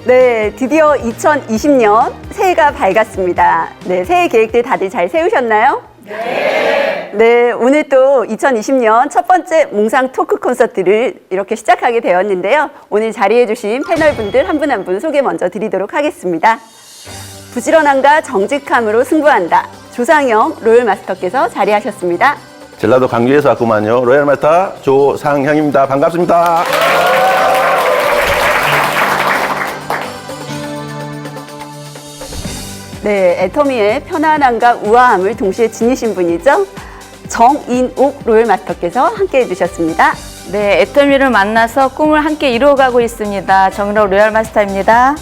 네, 드디어 2020년 새해가 밝았습니다. 네, 새해 계획들 다들 잘 세우셨나요? 네, 오늘 또 2020년 첫 번째 몽상 토크 콘서트를 이렇게 시작하게 되었는데요. 오늘 자리해주신 패널분들 한 분 한 분 소개 먼저 드리도록 하겠습니다. 부지런함과 정직함으로 승부한다. 조상영 로열 마스터께서 자리하셨습니다. 전라도 광주에서 왔구만요. 로얄 마스터 조상형입니다. 반갑습니다. 네, 애터미의 편안함과 우아함을 동시에 지니신 분이죠. 정인옥 로열 마스터께서 함께 해주셨습니다. 네, 애터미를 만나서 꿈을 함께 이루어가고 있습니다. 정인옥 로얄 마스터입니다.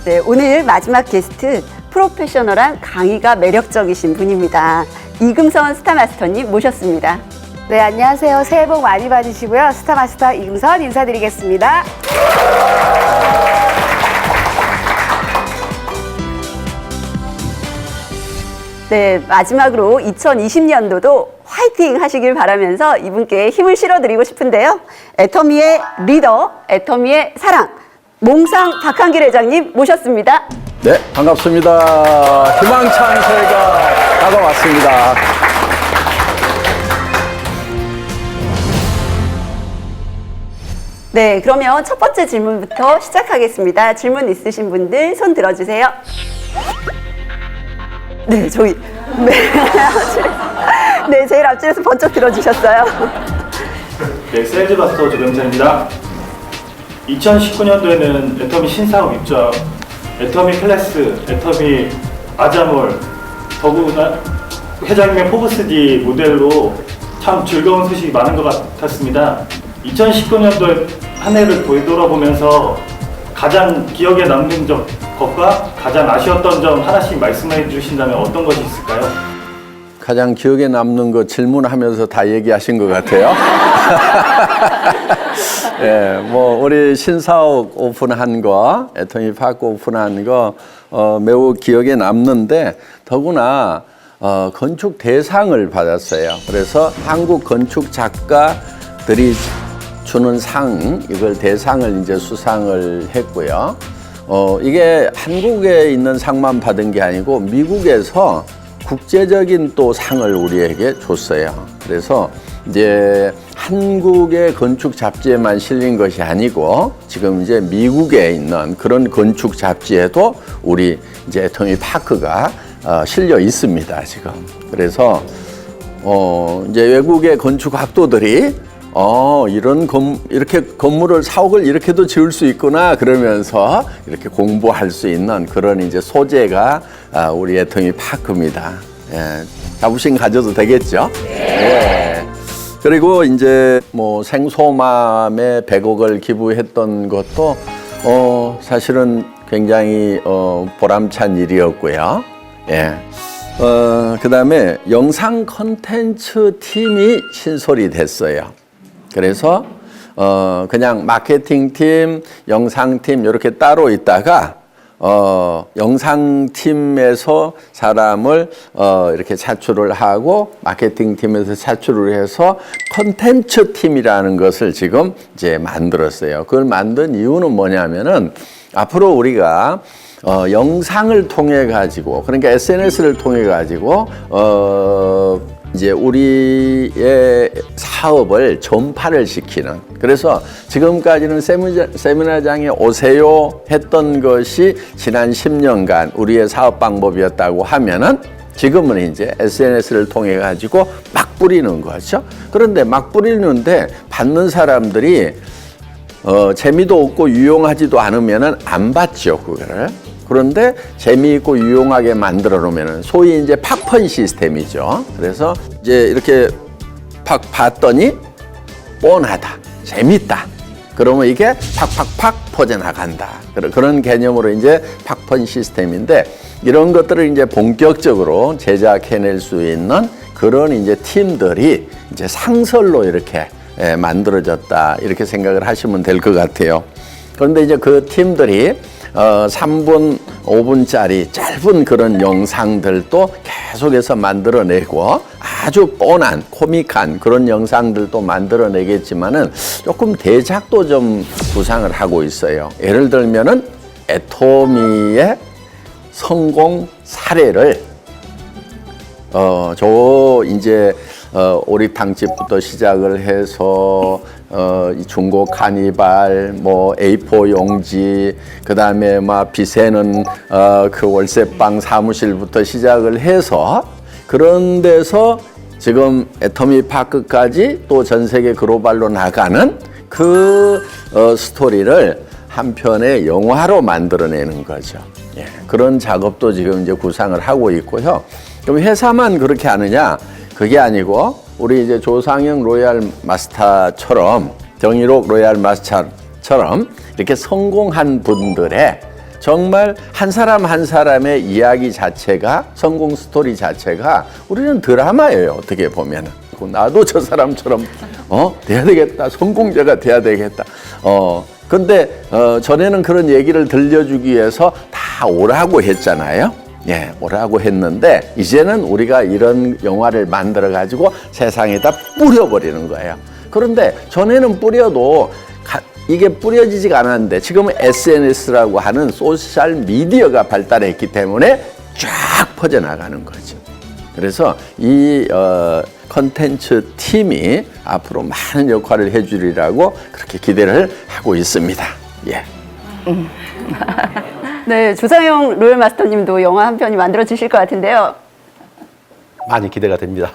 네, 오늘 마지막 게스트 프로페셔널한 강의가 매력적이신 분입니다. 이금선 스타마스터님 모셨습니다. 네, 안녕하세요. 새해 복 많이 받으시고요. 스타마스터 이금선 인사드리겠습니다. 네, 마지막으로 2020년도도 화이팅 하시길 바라면서 이분께 힘을 실어드리고 싶은데요. 애터미의 리더, 애터미의 사랑, 몽상 박한길 회장님 모셨습니다. 네, 반갑습니다. 희망찬 새해가 다가왔습니다. 네, 그러면 첫 번째 질문부터 시작하겠습니다. 질문 있으신 분들 손 들어주세요. 네, 저희 네, 제일 앞줄에서 번쩍 들어주셨어요. 네, 세일즈마스터 조병찬입니다. 2019년도에는 애터미 신사업 입점, 애터미 클래스, 애터미 아자몰, 더구나 회장님의 포브스디 모델로 참 즐거운 소식이 많은 것 같았습니다. 2019년도에 한 해를 되돌아보면서 가장 기억에 남는 것과 가장 아쉬웠던 점 하나씩 말씀해 주신다면 어떤 것이 있을까요? 가장 기억에 남는 거 질문하면서 다 얘기하신 것 같아요. 예, 뭐 우리 신사옥 오픈한 거, 애터미 파크 오픈한 거 매우 기억에 남는데 더구나 건축 대상을 받았어요. 그래서 한국 건축 작가들이 주는 상, 이걸 대상을 이제 수상을 했고요. 이게 한국에 있는 상만 받은 게 아니고 미국에서 국제적인 또 상을 우리에게 줬어요. 그래서 이제 한국의 건축 잡지에만 실린 것이 아니고 지금 이제 미국에 있는 그런 건축 잡지에도 우리 이제 애터미 파크가 실려 있습니다, 지금. 그래서 이제 외국의 건축 학도들이 이렇게 건물을 사옥을 이렇게도 지을 수 있구나 그러면서 이렇게 공부할 수 있는 그런 이제 소재가 우리 애터미 파크입니다. 예, 자부심 가져도 되겠죠? 네. 그리고 이제 뭐 생소맘에 100억을 기부했던 것도 사실은 굉장히 보람찬 일이었고요. 예. 그다음에 영상 콘텐츠 팀이 신설이 됐어요. 그래서 그냥 마케팅팀, 영상팀 이렇게 따로 있다가 영상팀에서 사람을 이렇게 차출을 하고 마케팅팀에서 차출을 해서 콘텐츠 팀이라는 것을 지금 이제 만들었어요. 그걸 만든 이유는 뭐냐면은 앞으로 우리가 영상을 통해 가지고 그러니까 SNS를 통해 가지고 이제 우리의 사업을 전파를 시키는 그래서 지금까지는 세미나장에 오세요 했던 것이 지난 10년간 우리의 사업 방법이었다고 하면은 지금은 이제 SNS를 통해 가지고 막 뿌리는 거죠. 그런데 막 뿌리는데 받는 사람들이 재미도 없고 유용하지도 않으면은 안 받죠, 그거를. 그런데 재미있고 유용하게 만들어 놓으면 소위 이제 팍펀 시스템이죠. 그래서 이제 이렇게 팍 봤더니 뻔하다, 재밌다. 그러면 이게 팍팍팍 퍼져나간다. 그런 개념으로 이제 팍펀 시스템인데 이런 것들을 이제 본격적으로 제작해낼 수 있는 그런 이제 팀들이 이제 상설로 이렇게 만들어졌다. 이렇게 생각을 하시면 될 것 같아요. 그런데 이제 그 팀들이 3분, 5분짜리 짧은 그런 영상들도 계속해서 만들어내고 아주 뻔한 코믹한 그런 영상들도 만들어내겠지만은 조금 대작도 좀 구상을 하고 있어요. 예를 들면은 애토미의 성공 사례를 이제 오리탕집부터 시작을 해서 이 중고 카니발, 뭐 A4 용지, 그 다음에 막 비세는 그 월세방 사무실부터 시작을 해서 그런 데서 지금 애터미 파크까지 또 전 세계 글로벌로 나가는 그 스토리를 한 편의 영화로 만들어내는 거죠. 예, 그런 작업도 지금 이제 구상을 하고 있고요. 그럼 회사만 그렇게 하느냐? 그게 아니고 우리 이제 조상영 로얄 마스터처럼 정일옥 로얄 마스터처럼 이렇게 성공한 분들의 정말 한 사람 한 사람의 이야기 자체가 성공 스토리 자체가 우리는 드라마예요. 어떻게 보면은 나도 저 사람처럼 돼야 되겠다. 성공자가 돼야 되겠다. 근데 전에는 그런 얘기를 들려주기 위해서 다 오라고 했잖아요. 예, 오라고 했는데 이제는 우리가 이런 영화를 만들어 가지고 세상에다 뿌려버리는 거예요. 그런데 전에는 뿌려도 이게 뿌려지지가 않았는데 지금은 SNS라고 하는 소셜 미디어가 발달했기 때문에 쫙 퍼져나가는 거죠. 그래서 이 컨텐츠 팀이 앞으로 많은 역할을 해주리라고 그렇게 기대를 하고 있습니다. 예. 네, 조상영 로열 마스터님도 영화 한 편이 만들어 주실 것 같은데요. 많이 기대가 됩니다.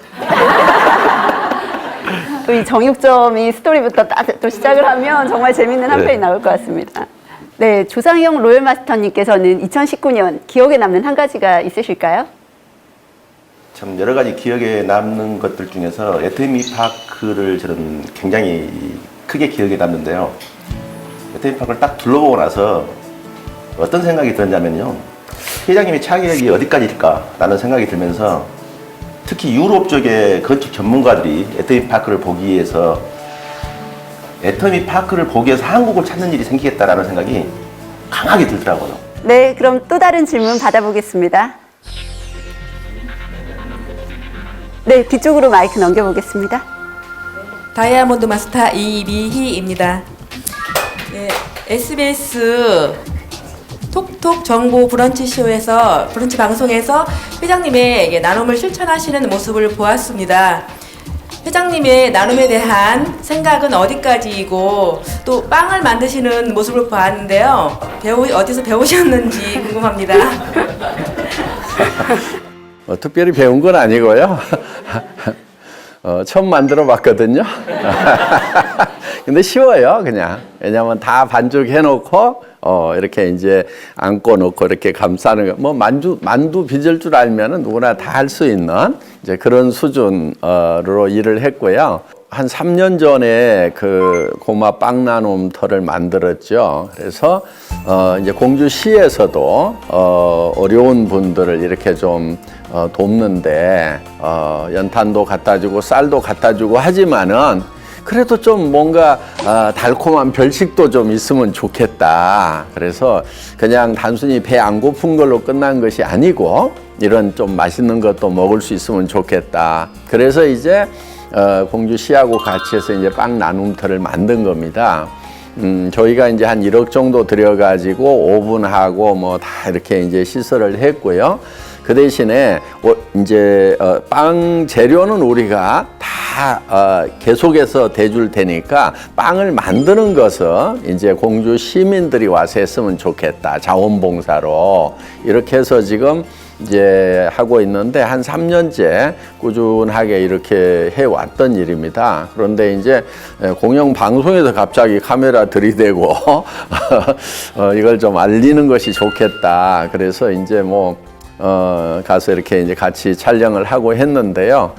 또 이 정육점이 스토리부터 또 시작을 하면 정말 재밌는 한 네. 편이 나올 것 같습니다. 네, 조상영 로열 마스터님께서는 2019년 기억에 남는 한 가지가 있으실까요? 참 여러 가지 기억에 남는 것들 중에서 애터미 파크를 저는 굉장히 크게 기억에 남는데요. 애터미 파크를 딱 둘러보고 나서 어떤 생각이 들었냐면요. 회장님의 차격이 어디까지일까라는 생각이 들면서 특히 유럽 쪽의 건축 전문가들이 애터미 파크를 보기 위해서 한국을 찾는 일이 생기겠다라는 생각이 강하게 들더라고요. 네, 그럼 또 다른 질문 받아보겠습니다. 네, 뒤쪽으로 마이크 넘겨보겠습니다. 다이아몬드 마스터 이미희입니다. 네, SBS 톡톡 정보 브런치 쇼에서 브런치 방송에서 회장님의 나눔을 실천하시는 모습을 보았습니다. 회장님의 나눔에 대한 생각은 어디까지이고 또 빵을 만드시는 모습을 보았는데요. 어디서 배우셨는지 궁금합니다. 특별히 배운 건 아니고요. 처음 만들어 봤거든요. 근데 쉬워요, 그냥. 왜냐면 다 반죽해 놓고, 이렇게 이제 안고 놓고 이렇게 감싸는 거. 뭐 만두 빚을 줄 알면은 누구나 다 할 수 있는 이제 그런 수준으로 일을 했고요. 한 3년 전에 그 고마 빵 나눔 터를 만들었죠. 그래서 이제 공주시에서도 어려운 분들을 이렇게 좀 돕는데 연탄도 갖다 주고 쌀도 갖다 주고 하지만은 그래도 좀 뭔가 달콤한 별식도 좀 있으면 좋겠다. 그래서 그냥 단순히 배 안 고픈 걸로 끝난 것이 아니고 이런 좀 맛있는 것도 먹을 수 있으면 좋겠다. 그래서 이제 공주시하고 같이 해서 이제 빵 나눔터를 만든 겁니다. 저희가 이제 한 1억 정도 들여가지고 오븐하고 뭐 다 이렇게 이제 시설을 했고요. 그 대신에 이제 빵 재료는 우리가 다 계속해서 대줄 테니까 빵을 만드는 것은 이제 공주 시민들이 와서 했으면 좋겠다. 자원봉사로 이렇게 해서 지금 이제 하고 있는데 한 3년째 꾸준하게 이렇게 해왔던 일입니다. 그런데 이제 공영 방송에서 갑자기 카메라 들이대고 이걸 좀 알리는 것이 좋겠다. 그래서 이제 뭐 가서 이렇게 이제 같이 촬영을 하고 했는데요.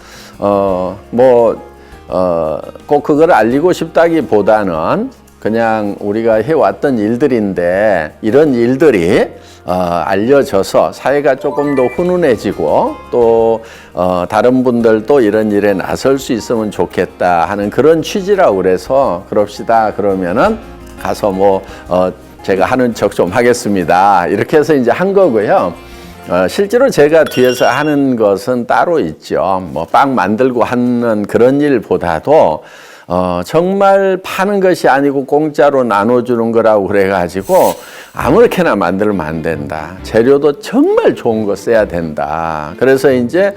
꼭 그걸 알리고 싶다기보다는 그냥 우리가 해왔던 일들인데 이런 일들이 알려져서 사회가 조금 더 훈훈해지고 또 다른 분들도 이런 일에 나설 수 있으면 좋겠다 하는 그런 취지라고 그래서 그럽시다 그러면은 가서 뭐 제가 하는 척 좀 하겠습니다. 이렇게 해서 이제 한 거고요. 실제로 제가 뒤에서 하는 것은 따로 있죠. 뭐 빵 만들고 하는 그런 일보다도 정말 파는 것이 아니고 공짜로 나눠주는 거라고 그래가지고 아무렇게나 만들면 안 된다. 재료도 정말 좋은 거 써야 된다. 그래서 이제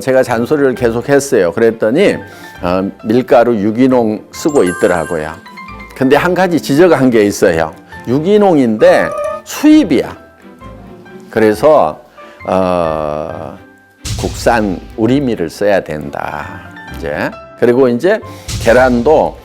제가 잔소리를 계속 했어요. 그랬더니 밀가루 유기농 쓰고 있더라고요. 근데 한 가지 지적한 게 있어요. 유기농인데 수입이야. 그래서 국산 우리밀을 써야 된다. 이제 그리고 이제 계란도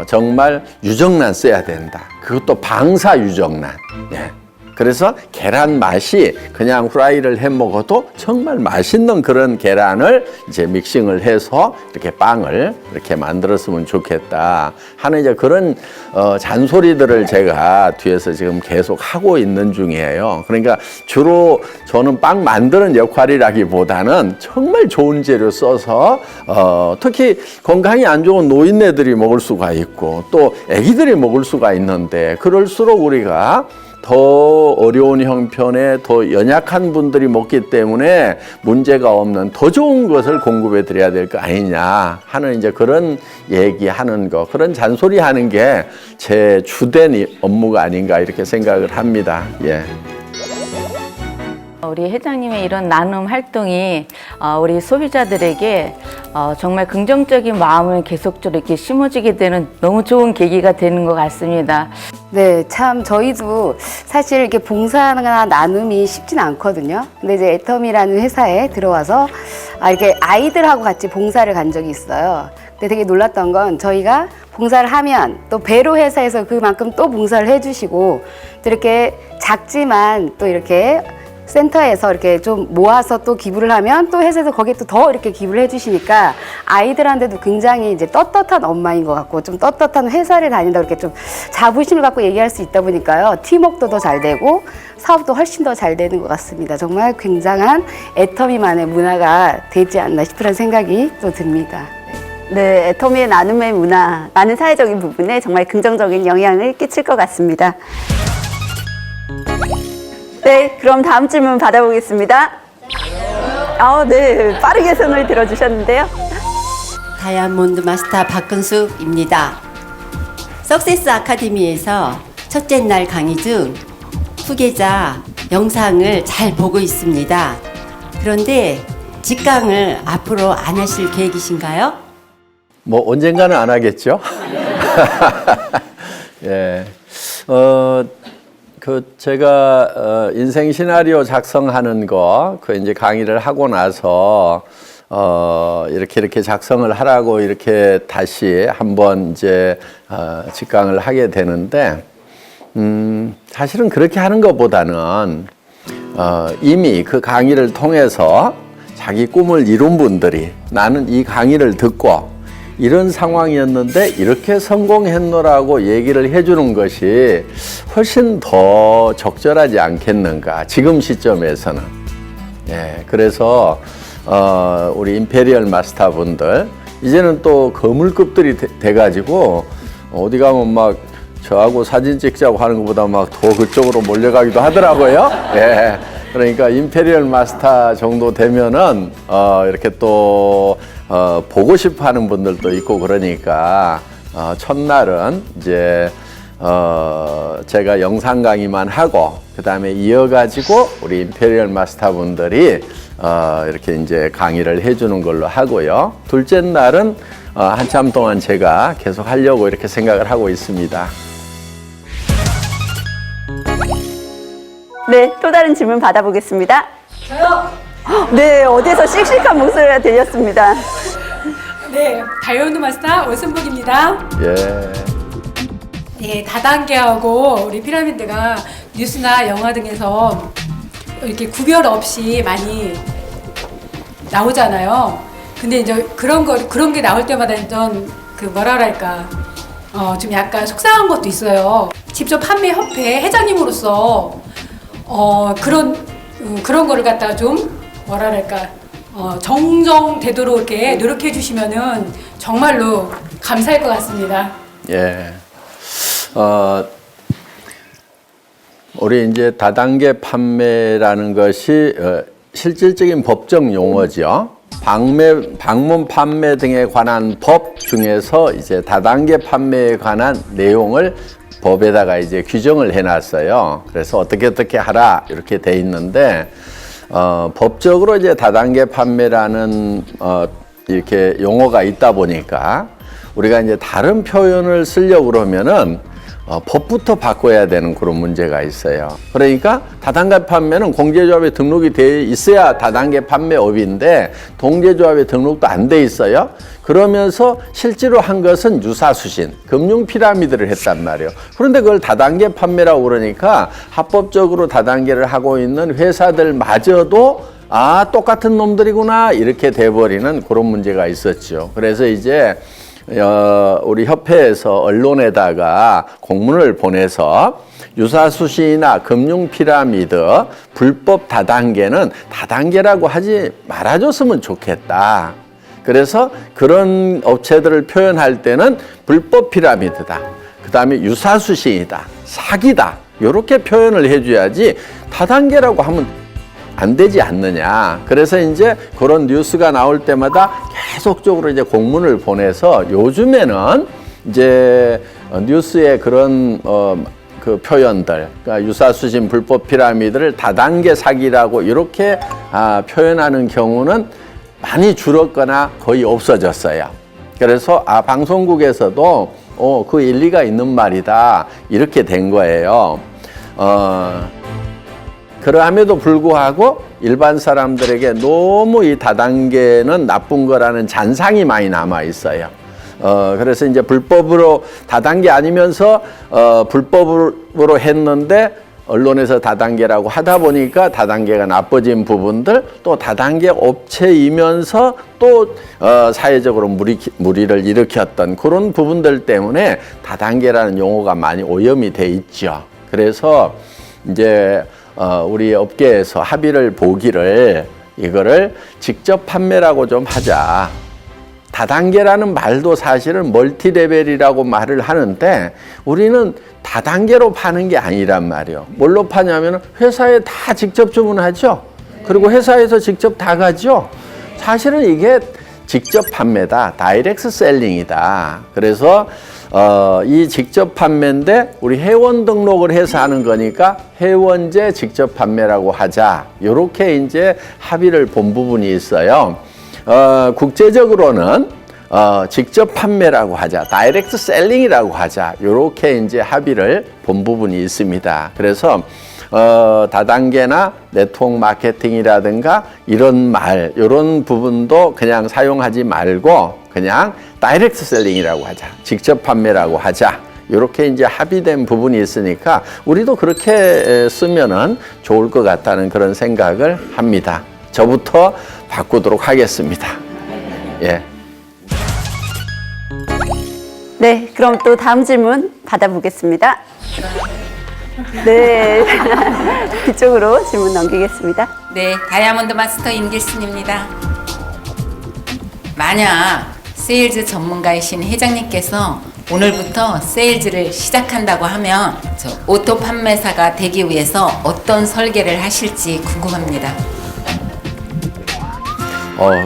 정말 유정란 써야 된다. 그것도 방사 유정란. 예. 그래서 계란 맛이 그냥 후라이를 해 먹어도 정말 맛있는 그런 계란을 이제 믹싱을 해서 이렇게 빵을 이렇게 만들었으면 좋겠다 하는 이제 그런 잔소리들을 제가 뒤에서 지금 계속 하고 있는 중이에요. 그러니까 주로 저는 빵 만드는 역할이라기보다는 정말 좋은 재료 써서 특히 건강이 안 좋은 노인네들이 먹을 수가 있고 또 아기들이 먹을 수가 있는데 그럴수록 우리가 더 어려운 형편에 더 연약한 분들이 먹기 때문에 문제가 없는 더 좋은 것을 공급해 드려야 될 거 아니냐 하는 이제 그런 얘기하는 거, 그런 잔소리 하는 게 제 주된 업무가 아닌가 이렇게 생각을 합니다. 예. 우리 회장님의 이런 나눔 활동이 우리 소비자들에게 정말 긍정적인 마음을 계속적으로 이렇게 심어주게 되는 너무 좋은 계기가 되는 것 같습니다. 네, 참 저희도 사실 이렇게 봉사나 나눔이 쉽진 않거든요. 근데 이제 애터미라는 회사에 들어와서 이렇게 아이들하고 같이 봉사를 간 적이 있어요. 근데 되게 놀랐던 건 저희가 봉사를 하면 또 배로 회사에서 그만큼 또 봉사를 해주시고 또 이렇게 작지만 또 이렇게 센터에서 이렇게 좀 모아서 또 기부를 하면 또 회사에서 거기에 또 더 이렇게 기부를 해주시니까 아이들한테도 굉장히 이제 떳떳한 엄마인 것 같고 좀 떳떳한 회사를 다닌다 이렇게 좀 자부심을 갖고 얘기할 수 있다 보니까요. 팀워크도 더 잘 되고 사업도 훨씬 더 잘 되는 것 같습니다. 정말 굉장한 애터미만의 문화가 되지 않나 싶은 생각이 또 듭니다. 네, 애터미의 나눔의 문화, 많은 사회적인 부분에 정말 긍정적인 영향을 끼칠 것 같습니다. 네, 그럼 다음 질문 받아보겠습니다. 네, 빠르게 손을 들어주셨는데요. 다이아몬드 마스터 박근숙입니다. 석세스 아카데미에서 첫째 날 강의 중 후계자 영상을 잘 보고 있습니다. 그런데 직강을 앞으로 안 하실 계획이신가요? 뭐 언젠가는 안 하겠죠. 예. 제가 인생 시나리오 작성하는 거 이제 강의를 하고 나서 이렇게 작성을 하라고 이렇게 다시 한번 이제 직강을 하게 되는데 사실은 그렇게 하는 것보다는 이미 그 강의를 통해서 자기 꿈을 이룬 분들이 나는 이 강의를 듣고 이런 상황이었는데 이렇게 성공했노라고 얘기를 해주는 것이 훨씬 더 적절하지 않겠는가 지금 시점에서는. 예, 그래서 우리 임페리얼 마스터 분들 이제는 또 거물급들이 돼가지고 어디 가면 막 저하고 사진 찍자고 하는 것보다 막 더 그쪽으로 몰려가기도 하더라고요. 예. 그러니까 임페리얼 마스터 정도 되면은 이렇게 또 보고 싶어 하는 분들도 있고 그러니까 첫날은 이제 제가 영상 강의만 하고 그다음에 이어가지고 우리 임페리얼 마스터 분들이 이렇게 이제 강의를 해주는 걸로 하고요. 둘째 날은 한참 동안 제가 계속 하려고 이렇게 생각을 하고 있습니다. 네, 또 다른 질문 받아보겠습니다. 저요? 네, 어디서 씩씩한 목소리가 들렸습니다. 네, 다이아몬드 마스터 오순복입니다. 예. 네, 다단계하고 우리 피라미드가 뉴스나 영화 등에서 이렇게 구별 없이 많이 나오잖아요. 근데 이제 그런 게 나올 때마다 좀 좀 약간 속상한 것도 있어요. 직접 판매 협회 회장님으로서 그런 거를 갖다가 좀 정정되도록 이렇게 노력해 주시면은 정말로 감사할 것 같습니다. 예. 우리 이제 다단계 판매라는 것이 실질적인 법적 용어죠. 방문 판매 등에 관한 법 중에서 이제 다단계 판매에 관한 내용을 법에다가 이제 규정을 해놨어요. 그래서 어떻게 하라 이렇게 돼 있는데 법적으로 이제 다단계 판매라는 이렇게 용어가 있다 보니까 우리가 이제 다른 표현을 쓰려고 그러면은 법부터 바꿔야 되는 그런 문제가 있어요. 그러니까 다단계 판매는 공제조합에 등록이 돼 있어야 다단계 판매업인데 동제조합에 등록도 안 돼 있어요. 그러면서 실제로 한 것은 유사수신, 금융 피라미드를 했단 말이에요. 그런데 그걸 다단계 판매라고 그러니까 합법적으로 다단계를 하고 있는 회사들마저도 똑같은 놈들이구나 이렇게 돼버리는 그런 문제가 있었죠. 그래서 이제 우리 협회에서 언론에다가 공문을 보내서 유사수신이나 금융피라미드, 불법 다단계는 다단계라고 하지 말아줬으면 좋겠다. 그래서 그런 업체들을 표현할 때는 불법 피라미드다. 그 다음에 유사수신이다. 사기다. 이렇게 표현을 해줘야지 다단계라고 하면 안 되지 않느냐. 그래서 이제 그런 뉴스가 나올 때마다 계속적으로 이제 공문을 보내서 요즘에는 이제 뉴스에 그런 그 표현들, 그러니까 유사수신 불법 피라미드를 다단계 사기라고 이렇게 표현하는 경우는 많이 줄었거나 거의 없어졌어요. 그래서 방송국에서도 그 일리가 있는 말이다 이렇게 된 거예요. 그러함에도 불구하고 일반 사람들에게 너무 이 다단계는 나쁜 거라는 잔상이 많이 남아 있어요. 그래서 이제 불법으로 다단계 아니면서 불법으로 했는데 언론에서 다단계라고 하다 보니까 다단계가 나빠진 부분들, 또 다단계 업체이면서 또 사회적으로 무리를 일으켰던 그런 부분들 때문에 다단계라는 용어가 많이 오염이 돼 있죠. 그래서 이제 우리 업계에서 합의를 보기를 이거를 직접 판매라고 좀 하자. 다단계라는 말도 사실은 멀티레벨이라고 말을 하는데 우리는 다단계로 파는 게 아니란 말이에요. 뭘로 파냐면 회사에 다 직접 주문하죠. 그리고 회사에서 직접 다 가죠. 사실은 이게 직접 판매다. 다이렉트 셀링이다. 그래서 이 직접 판매인데 우리 회원 등록을 해서 하는 거니까 회원제 직접 판매라고 하자. 이렇게 이제 합의를 본 부분이 있어요. 국제적으로는 직접 판매라고 하자, 다이렉트 셀링이라고 하자, 이렇게 이제 합의를 본 부분이 있습니다. 그래서 다단계나 네트워크 마케팅이라든가 이런 말, 이런 부분도 그냥 사용하지 말고 그냥 다이렉트 셀링이라고 하자, 직접 판매라고 하자. 이렇게 이제 합의된 부분이 있으니까 우리도 그렇게 쓰면은 좋을 것 같다는 그런 생각을 합니다. 저부터 바꾸도록 하겠습니다. 예. 네, 그럼 또 다음 질문 받아보겠습니다. 네, 그쪽으로 질문 넘기겠습니다. 네, 다이아몬드 마스터 임길순입니다. 만약 세일즈 전문가이신 회장님께서 오늘부터 세일즈를 시작한다고 하면 저 오토 판매사가 되기 위해서 어떤 설계를 하실지 궁금합니다.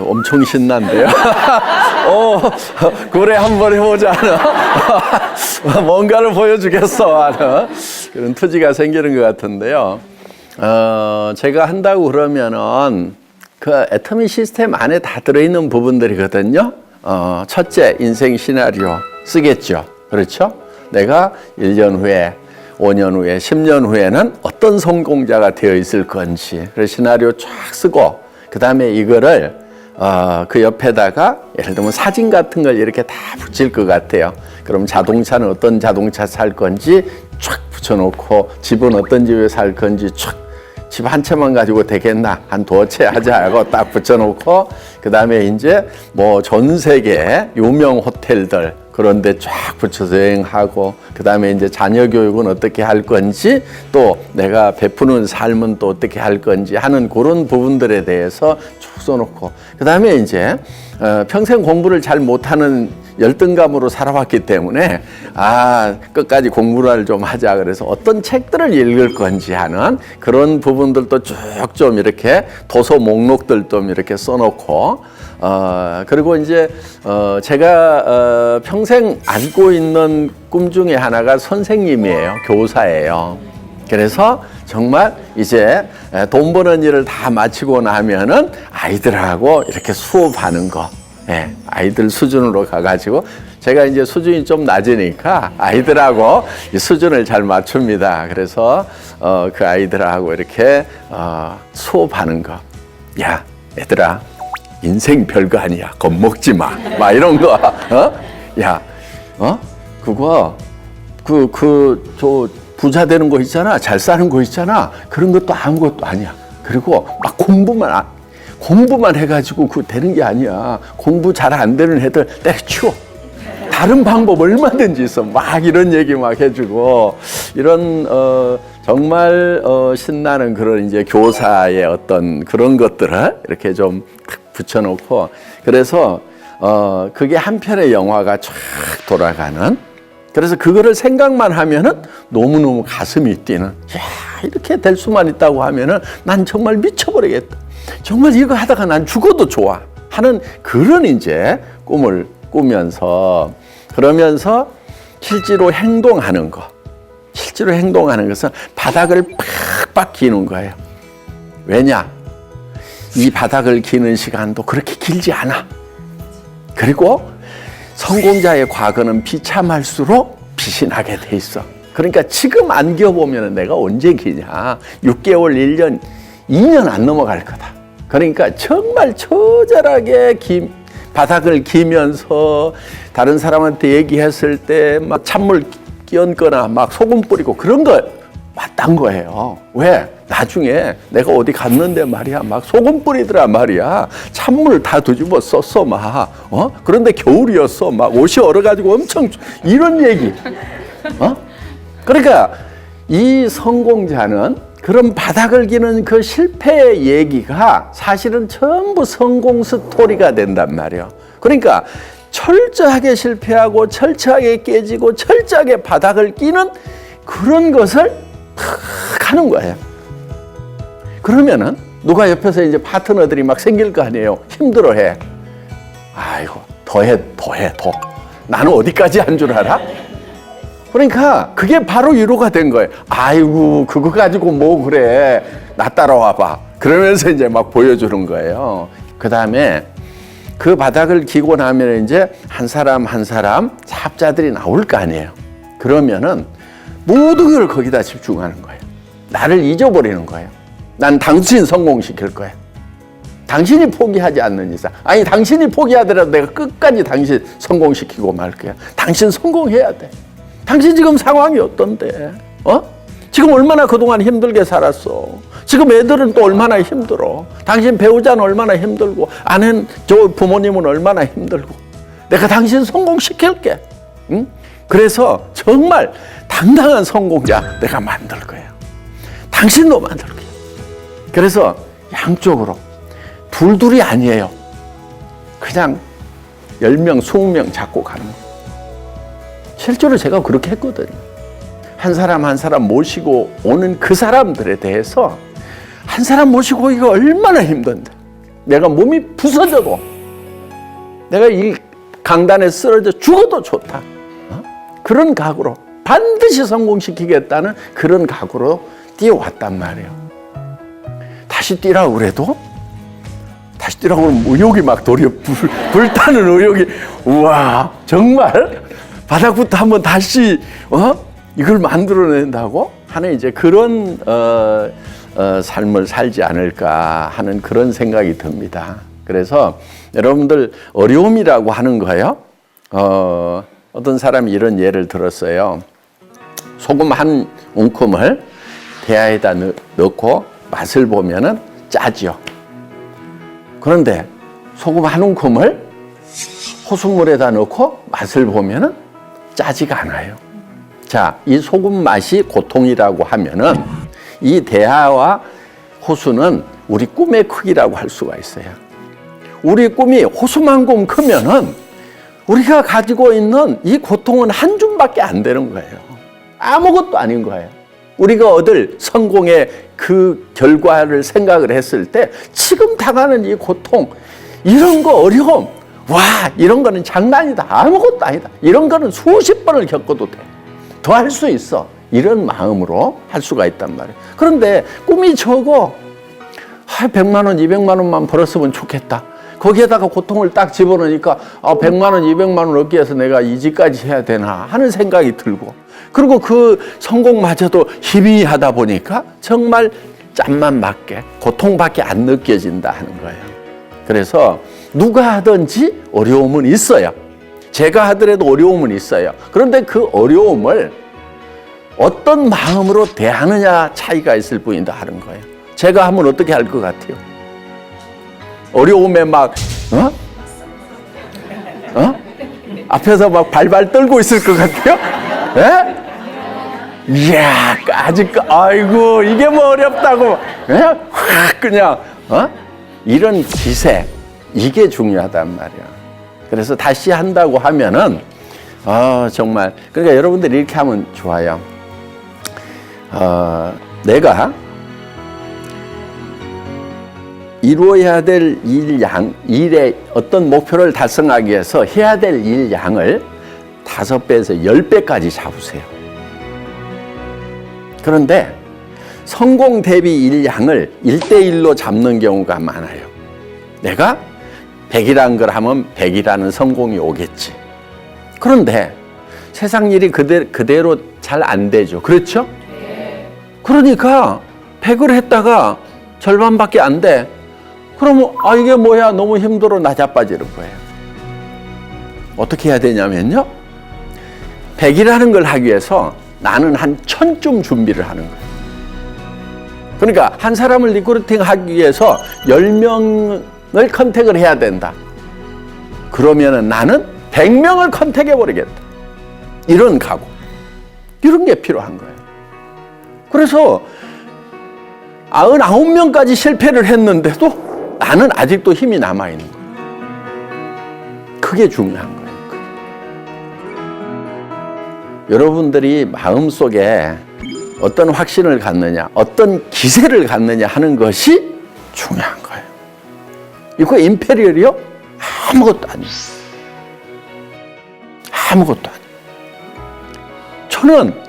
엄청 신난데요. 그래 한번 해보자. 뭔가를 보여주겠어 하는 그런 투지가 생기는 것 같은데요. 제가 한다고 그러면은 그 애터미 시스템 안에 다 들어있는 부분들이거든요. 첫째, 인생 시나리오 쓰겠죠. 그렇죠? 내가 1년 후에, 5년 후에, 10년 후에는 어떤 성공자가 되어 있을 건지 그 시나리오 쫙 쓰고 그 다음에 이거를 그 옆에다가 예를 들면 사진 같은 걸 이렇게 다 붙일 것 같아요. 그럼 자동차는 어떤 자동차 살 건지 쫙 붙여놓고 집은 어떤 집에 살 건지 쫙 집 한 채만 가지고 되겠나? 한 2채 하자 하고 딱 붙여놓고 그 다음에 이제 뭐 전 세계 유명 호텔들 그런 데 쫙 붙여서 여행하고 그 다음에 이제 자녀 교육은 어떻게 할 건지 또 내가 베푸는 삶은 또 어떻게 할 건지 하는 그런 부분들에 대해서 쭉 써놓고 그 다음에 이제 평생 공부를 잘 못하는 열등감으로 살아왔기 때문에 끝까지 공부를 좀 하자 그래서 어떤 책들을 읽을 건지 하는 그런 부분들도 쭉 좀 이렇게 도서 목록들 좀 이렇게 써놓고 그리고 이제 제가 평생 안고 있는 꿈 중에 하나가 선생님이에요. 교사예요. 그래서 정말 이제 돈 버는 일을 다 마치고 나면은 아이들하고 이렇게 수업하는 거, 아이들 수준으로 가가지고 제가 이제 수준이 좀 낮으니까 아이들하고 이 수준을 잘 맞춥니다. 그래서 그 아이들하고 이렇게 수업하는 거. 야, 얘들아, 인생 별거 아니야. 겁먹지 마. 막 이런 거. 야, 그거 저 부자 되는 거 있잖아. 잘 사는 거 있잖아. 그런 것도 아무것도 아니야. 그리고 막 공부만 해가지고 그거 되는 게 아니야. 공부 잘 안 되는 애들 때려치워. 다른 방법 얼마든지 있어. 막 이런 얘기 막 해주고 이런 정말 신나는 그런 이제 교사의 어떤 그런 것들을 이렇게 좀 붙여놓고 그래서 그게 한 편의 영화가 쫙 돌아가는. 그래서 그거를 생각만 하면은 너무너무 가슴이 뛰는. 야, 이렇게 될 수만 있다고 하면은 난 정말 미쳐버리겠다. 정말 이거 하다가 난 죽어도 좋아. 하는 그런 이제 꿈을 꾸면서 그러면서 실제로 행동하는 거. 실제로 행동하는 것은 바닥을 팍팍 기는 거예요. 왜냐? 이 바닥을 기는 시간도 그렇게 길지 않아. 그리고 성공자의 과거는 비참할수록 빛이 나게 돼 있어. 그러니까 지금 안 기어보면 내가 언제 기냐. 6개월, 1년, 2년 안 넘어갈 거다. 그러니까 정말 처절하게 바닥을 기면서 다른 사람한테 얘기했을 때 막 찬물 끼얹거나 막 소금 뿌리고 그런 거 맞단 거예요. 왜? 나중에 내가 어디 갔는데 말이야 막 소금 뿌리더라 말이야. 찬물 다 뒤집어 썼어 막. 그런데 겨울이었어 막 옷이 얼어가지고 엄청 이런 얘기. 그러니까 이 성공자는 그런 바닥을 기는 그 실패의 얘기가 사실은 전부 성공 스토리가 된단 말이에요. 그러니까 철저하게 실패하고 철저하게 깨지고 철저하게 바닥을 끼는 그런 것을 탁 하는 거예요. 그러면은 누가 옆에서 이제 파트너들이 막 생길 거 아니에요. 힘들어해. 아이고 더. 나는 어디까지 한 줄 알아? 그러니까 그게 바로 위로가 된 거예요. 아이고 그거 가지고 뭐 그래. 나 따라와봐. 그러면서 이제 막 보여주는 거예요. 그 다음에 그 바닥을 기고 나면 이제 한 사람 한 사람 사업자들이 나올 거 아니에요. 그러면은 모든 걸 거기다 집중하는 거예요. 나를 잊어버리는 거예요. 난 당신 성공시킬 거야. 당신이 포기하지 않는 이상. 아니 당신이 포기하더라도 내가 끝까지 당신 성공시키고 말 거야. 당신 성공해야 돼. 당신 지금 상황이 어떤데? 지금 얼마나 그동안 힘들게 살았어. 지금 애들은 또 얼마나 힘들어. 당신 배우자는 얼마나 힘들고 저 부모님은 얼마나 힘들고. 내가 당신 성공시킬게. 응? 그래서 정말 당당한 성공자 내가 만들 거예요. 당신도 만들 거예요. 그래서 양쪽으로 둘둘이 아니에요. 그냥 10명, 20명 잡고 가는 거예요. 실제로 제가 그렇게 했거든요. 한 사람 한 사람 모시고 오는 그 사람들에 대해서 한 사람 모시고 오기가 얼마나 힘든데 내가 몸이 부서져도 내가 이 강단에 쓰러져 죽어도 좋다. 그런 각오로 반드시 성공시키겠다는 그런 각오로 뛰어왔단 말이에요. 다시 뛰라고 그래도 다시 뛰라고 하면 의욕이 막 도리어 불타는 의욕이 우와 정말 바닥부터 한번 다시 이걸 만들어낸다고 하는 이제 그런 삶을 살지 않을까 하는 그런 생각이 듭니다. 그래서 여러분들 어려움이라고 하는 거예요. 어떤 사람이 이런 예를 들었어요. 소금 한 움큼을 대야에다 넣고 맛을 보면은 짜죠. 그런데 소금 한 움큼을 호수물에다 넣고 맛을 보면은 짜지가 않아요. 자, 이 소금 맛이 고통이라고 하면은 이 대야와 호수는 우리 꿈의 크기라고 할 수가 있어요. 우리 꿈이 호수만큼 크면은 우리가 가지고 있는 이 고통은 한 줌밖에 안 되는 거예요. 아무것도 아닌 거예요. 우리가 얻을 성공의 그 결과를 생각을 했을 때 지금 당하는 이 고통, 이런 거 어려움, 와, 이런 거는 장난이다. 아무것도 아니다. 이런 거는 수십 번을 겪어도 돼. 더 할 수 있어. 이런 마음으로 할 수가 있단 말이에요. 그런데 꿈이 적어. 100만 원, 200만 원만 벌었으면 좋겠다. 거기에다가 고통을 딱 집어넣으니까 100만 원, 200만 원 얻기 위해서 내가 이 집까지 해야 되나 하는 생각이 들고, 그리고 그 성공마저도 희미하다 보니까 정말 짬만 맞게 고통밖에 안 느껴진다 하는 거예요. 그래서 누가 하든지 어려움은 있어요. 제가 하더라도 어려움은 있어요. 그런데 그 어려움을 어떤 마음으로 대하느냐 차이가 있을 뿐이다 하는 거예요. 제가 하면 어떻게 할 것 같아요? 어려움에 막 앞에서 막 발발 떨고 있을 것 같아요? 예? 이야, 아직 아이고 이게 뭐 어렵다고, 예? 확 그냥 이런 기세, 이게 중요하단 말이야. 그래서 다시 한다고 하면은 정말, 그러니까 여러분들이 이렇게 하면 좋아요. 내가 이루어야 될 일의 어떤 목표를 달성하기 위해서 해야 될 일 양을 5배에서 10배까지 잡으세요. 그런데 성공 대비 일 양을 1대1로 잡는 경우가 많아요. 내가 100이라는 걸 하면 100이라는 성공이 오겠지. 그런데 세상 일이 그대로 잘 안 되죠. 그렇죠? 그러니까 100을 했다가 절반밖에 안 돼. 그러면 이게 뭐야, 너무 힘들어, 나 자빠지는 거예요. 어떻게 해야 되냐면요, 100이라는 걸 하기 위해서 나는 한 1000쯤 준비를 하는 거예요. 그러니까 한 사람을 리크루팅 하기 위해서 10명을 컨택을 해야 된다. 그러면은 나는 100명을 컨택해 버리겠다. 이런 각오, 이런 게 필요한 거예요. 그래서 99명까지 실패를 했는데도 나는 아직도 힘이 남아있는 거예요. 그게 중요한 거예요. 여러분들이 마음속에 어떤 확신을 갖느냐, 어떤 기세를 갖느냐 하는 것이 중요한 거예요. 이거 임페리얼이요? 아무것도 아니에요. 아무것도 아니에요. 저는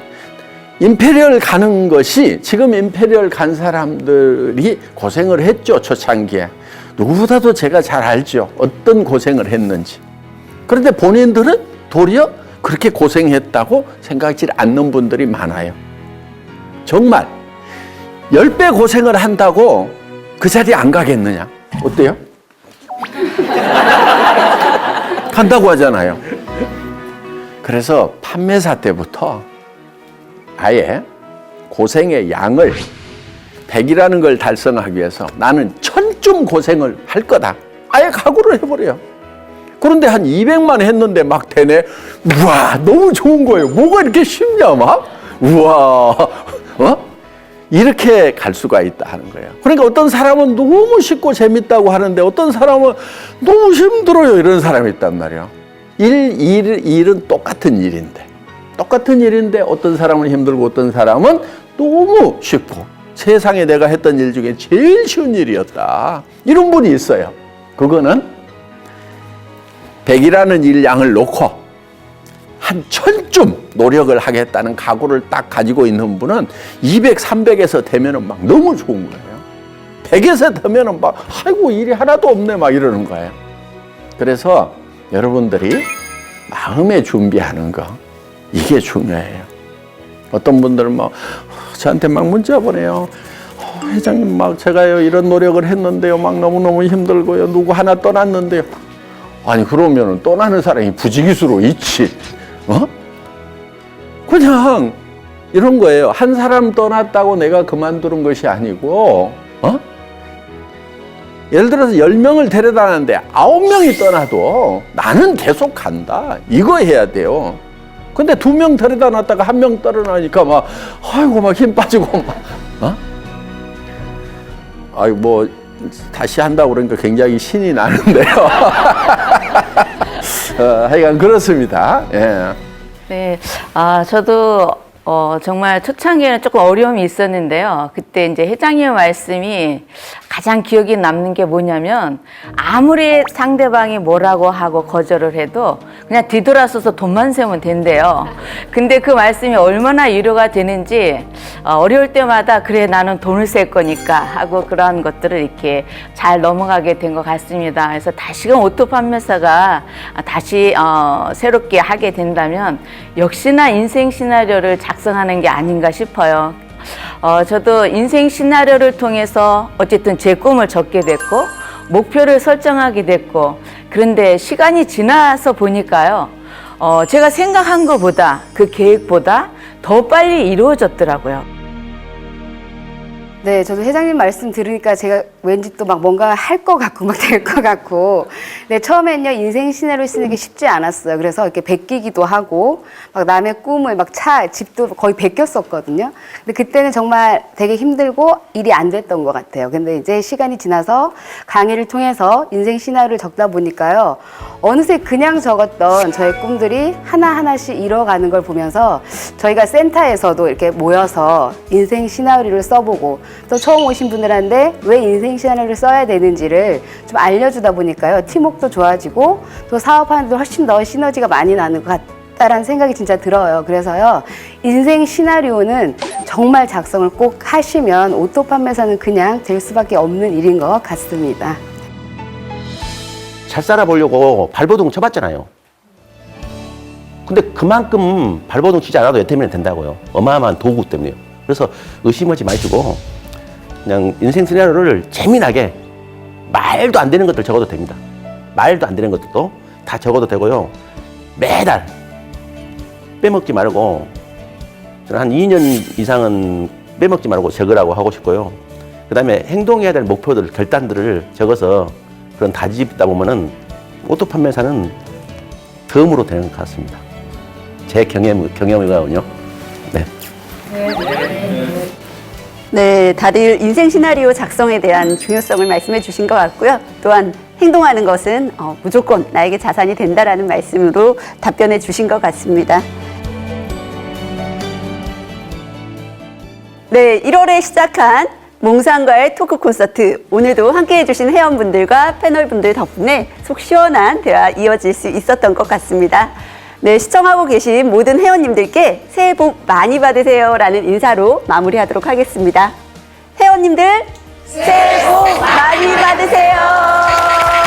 임페리얼 가는 것이, 지금 임페리얼 간 사람들이 고생을 했죠, 초창기에. 누구보다도 제가 잘 알죠, 어떤 고생을 했는지. 그런데 본인들은 도리어 그렇게 고생했다고 생각지 않는 분들이 많아요. 정말 10배 고생을 한다고 그 자리에 안 가겠느냐? 어때요? 간다고 하잖아요. 그래서 판매사 때부터 아예 고생의 양을 100이라는 걸 달성하기 위해서 나는 1000쯤 고생을 할 거다. 아예 각오를 해버려요. 그런데 한 200만 했는데 막 되네. 우와, 너무 좋은 거예요. 뭐가 이렇게 쉽냐, 막? 우와, 이렇게 갈 수가 있다 하는 거예요. 그러니까 어떤 사람은 너무 쉽고 재밌다고 하는데 어떤 사람은 너무 힘들어요, 이런 사람이 있단 말이에요. 일은 똑같은 일인데. 똑같은 일인데 어떤 사람은 힘들고 어떤 사람은 너무 쉽고 세상에 내가 했던 일 중에 제일 쉬운 일이었다. 이런 분이 있어요. 그거는 100이라는 일 양을 놓고 한 1000쯤 노력을 하겠다는 각오를 딱 가지고 있는 분은 200, 300에서 되면은 막 너무 좋은 거예요. 100에서 되면은 막 아이고 일이 하나도 없네 막 이러는 거예요. 그래서 여러분들이 마음에 준비하는 거, 이게 중요해요. 어떤 분들은 막 저한테 막 문자 보내요. 회장님, 막 제가요 이런 노력을 했는데요, 막 너무너무 힘들고요, 누구 하나 떠났는데요. 아니, 그러면은 떠나는 사람이 부지기수로 있지. 그냥 이런 거예요. 한 사람 떠났다고 내가 그만두는 것이 아니고, 예를 들어서 10명을 데려다 놨는데 9명이 떠나도 나는 계속 간다. 이거 해야 돼요. 근데 2명 데려다 놨다가 1명 떨어나니까 막, 아이고, 막 힘 빠지고, 막, 아이고, 뭐, 다시 한다고 그러니까 굉장히 신이 나는데요. 하여간 그렇습니다. 예. 네, 저도 정말 초창기에는 조금 어려움이 있었는데요. 그때 이제 회장님 말씀이 가장 기억에 남는 게 뭐냐면 아무리 상대방이 뭐라고 하고 거절을 해도 그냥 뒤돌아서서 돈만 세면 된대요. 근데 그 말씀이 얼마나 위로가 되는지 어려울 때마다 그래 나는 돈을 셀 거니까 하고 그러한 것들을 이렇게 잘 넘어가게 된 것 같습니다. 그래서 다시금 오토 판매사가 다시 새롭게 하게 된다면 역시나 인생 시나리오를 작성하는 게 아닌가 싶어요. 저도 인생 시나리오를 통해서 어쨌든 제 꿈을 적게 됐고 목표를 설정하게 됐고 그런데 시간이 지나서 보니까요. 제가 생각한 것보다 그 계획보다 더 빨리 이루어졌더라고요. 네, 저도 회장님 말씀 들으니까 제가 왠지 또 막 뭔가 할 것 같고 막 될 것 같고. 네, 처음엔요, 인생 시나리오 쓰는 게 쉽지 않았어요. 그래서 이렇게 베끼기도 하고, 막 남의 꿈을 막 집도 거의 베꼈었거든요. 근데 그때는 정말 되게 힘들고 일이 안 됐던 것 같아요. 근데 이제 시간이 지나서 강의를 통해서 인생 시나리오를 적다 보니까요, 어느새 그냥 적었던 저의 꿈들이 하나하나씩 이뤄가는 걸 보면서 저희가 센터에서도 이렇게 모여서 인생 시나리오를 써보고 또 처음 오신 분들한테 왜 인생 시나리오를 써야 되는지를 좀 알려주다 보니까요, 팀워크도 좋아지고 또 사업하는데 훨씬 더 시너지가 많이 나는 것 같다라는 생각이 진짜 들어요. 그래서요, 인생 시나리오는 정말 작성을 꼭 하시면 오토 판매사는 그냥 될 수밖에 없는 일인 것 같습니다. 잘 살아보려고 발버둥 쳐봤잖아요. 근데 그만큼 발버둥 치지 않아도 애터미는 된다고요. 어마어마한 도구 때문에요. 그래서 의심하지 마시고 그냥 인생 시나리오를 재미나게 말도 안 되는 것들 적어도 됩니다. 말도 안 되는 것들도 다 적어도 되고요. 매달 빼먹지 말고 저는 한 2년 이상은 빼먹지 말고 적으라고 하고 싶고요. 그 다음에 행동해야 될 목표들, 결단들을 적어서 그런 다지다 보면은 오토 판매사는 덤으로 되는 것 같습니다. 제 경험이거든요. 네. 네, 다들 인생 시나리오 작성에 대한 중요성을 말씀해 주신 것 같고요. 또한 행동하는 것은 무조건 나에게 자산이 된다라는 말씀으로 답변해 주신 것 같습니다. 네, 1월에 시작한 몽상과의 토크 콘서트, 오늘도 함께해 주신 회원분들과 패널분들 덕분에 속 시원한 대화 이어질 수 있었던 것 같습니다. 네, 시청하고 계신 모든 회원님들께 새해 복 많이 받으세요 라는 인사로 마무리하도록 하겠습니다. 회원님들 새해 복 많이 받으세요.